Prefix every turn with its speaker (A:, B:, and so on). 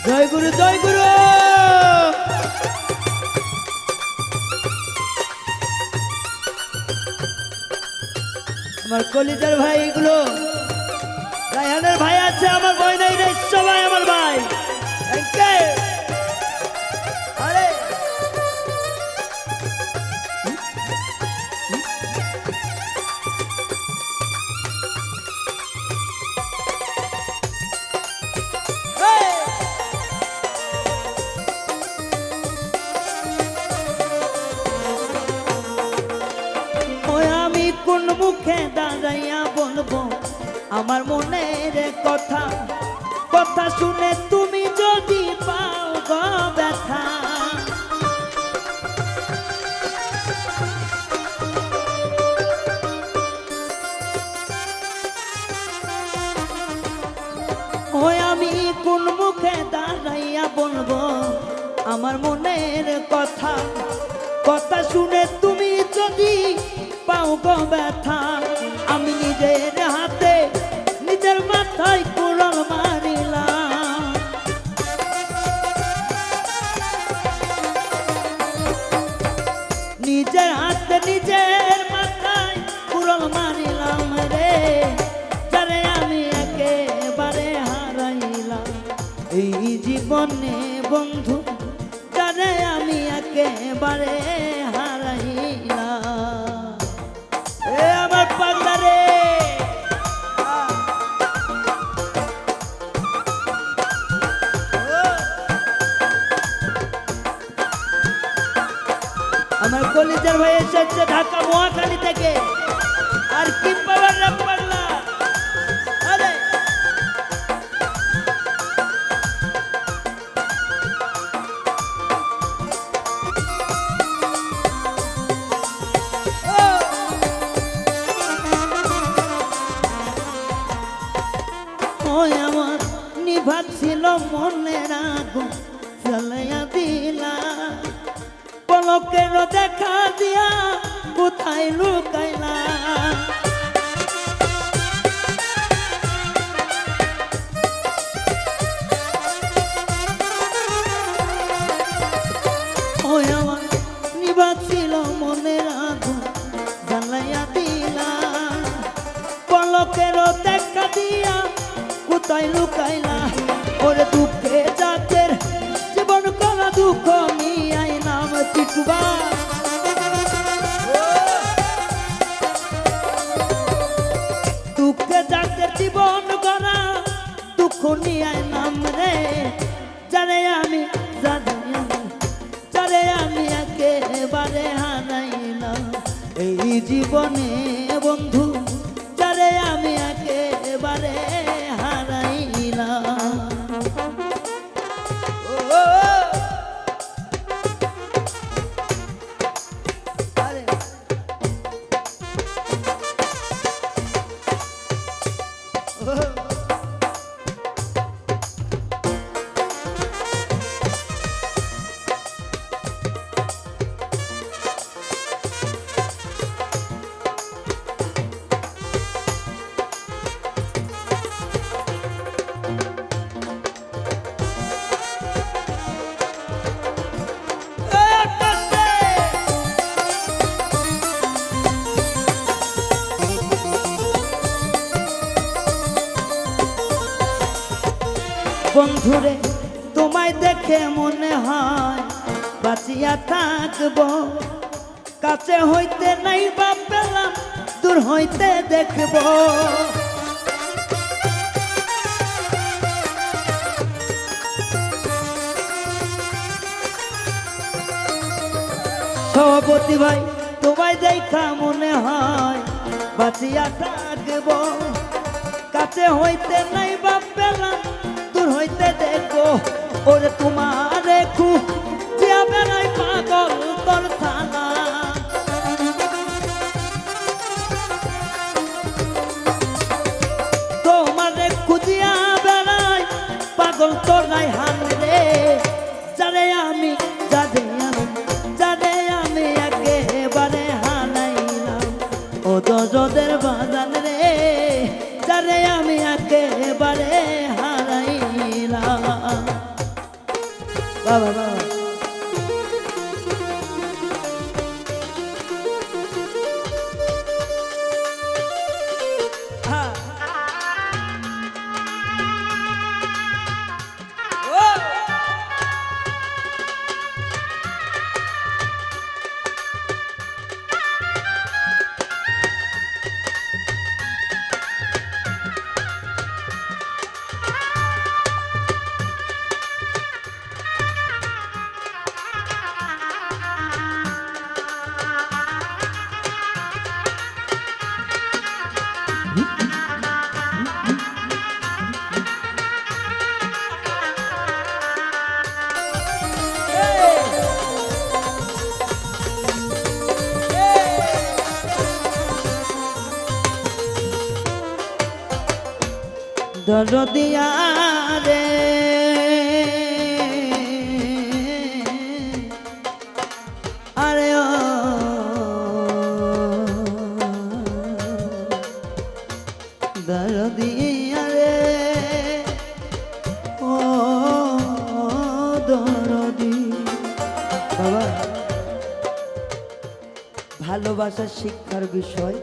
A: জয় গুরু জয় গুরু। আমার কলিজার ভাই এগুলো রায়হানের ভাই আছে, আমার বই নাই রে, সবাই আমার ভাই। আরে কোন মুখে দাঁড়াইয়া বলবো আমার মনের কথা, কথা শুনে তুমি যদি পাও গো ব্যথা। ওই আমি কোন মুখে দাঁড়াইয়া বলবো আমার মনের কথা, কথা শুনে তুমি যদি পাও গো ব্যথা। আমি নিজের হাতে নিজের মাথায় কুড়াল মারিলাম, নিজের হাতে নিজের মাথায় কুড়াল মারিলাম রে, যারে আমি একেবারে হারাইলাম এই জীবনে বন্ধু, যারে আমি একেবারে হারাইলাম। আমার পাগলা রে আমার কলিজার ভাই এসেছে ঢাকা মহাখালী থেকে। আর কি পাওয়ার না পাগলা। আরে আমার নিভাচ্ছিল মনের আগুন জ্বালাইয়া দিলা, পলকের দেখা দিয়া কোথায় লুকাইলা। ওই আমার নিভাচ্ছিল মনের আগুন জ্বালাইয়া দিলা, পলকের দেখা দিয়া কোথায় লুকাইলা। ওরে দুঃখে জাতের জীবন করা দুঃখ নিয়াই নাম টিটুবা, দুঃখে জাতের জীবন করা দুঃখ নিয়াই নাম রে, যারে আমি যারে আমি একেবারে হারাইলাম এই জীবনে বন্ধু, যারে আমি একেবারে হারাইলাম। বন্ধুরে তোমায় দেখে মনে হয় বাঁচিয়া থাকবো, কাছে হইতে নাই বা পেলাম দূর হইতে দেখবো। সভাপতি ভাই তোমায় দেখা মনে হয় বাঁচিয়া থাকবো, কাছে হইতে নাই বা পেলাম দূর হইতে দেখো। ওরে তোমার খুঁজিয়া বেড়াই পাগল তোর থানা, তোমার খুঁজিয়া বেড়াই পাগল তোর নাই হান রে, যারে আমি একেবারে হারাইলাম ও দরদের বাজান রে, যারে আমি একেবারে হারাইলাম। বাবা বাবা হ্যাঁ ও দরদিয়া রে আরে ও দরদিয়া রে ও দরদি বাবা ভালোবাসার শিক্ষার বিষয়